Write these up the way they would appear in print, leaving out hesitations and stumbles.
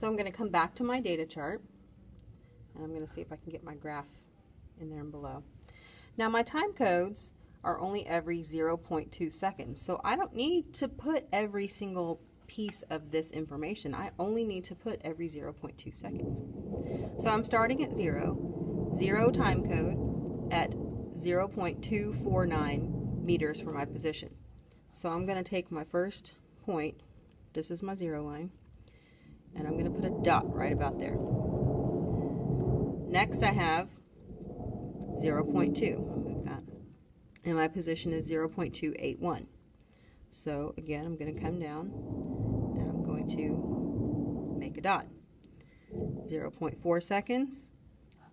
So I'm going to come back to my data chart, and I'm going to see if I can get my graph in there and below. Now my time codes are only every 0.2 seconds, so I don't need to put every single piece of this information. I only need to put every 0.2 seconds. So I'm starting at 0 time code at 0.249 meters for my position. So I'm going to take my first point, this is my 0 line, and I'm going to put a dot right about there. Next I have 0.2, I'll move that, and my position is 0.281. So again, I'm going to come down and I'm going to make a dot. 0.4 seconds,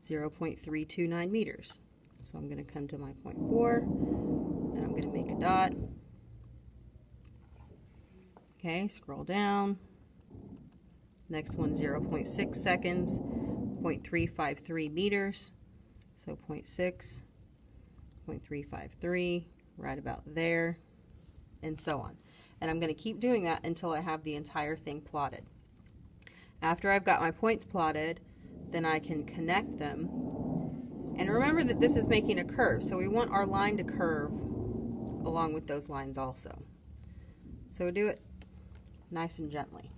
0.329 meters. So I'm going to come to my point 4 and I'm going to make a dot. Okay, scroll down. Next one, 0.6 seconds, 0.353 meters. So 0.6, 0.353, right about there, and so on. And I'm going to keep doing that until I have the entire thing plotted. After I've got my points plotted, then I can connect them. And remember that this is making a curve, so we want our line to curve along with those lines also. So do it nice and gently.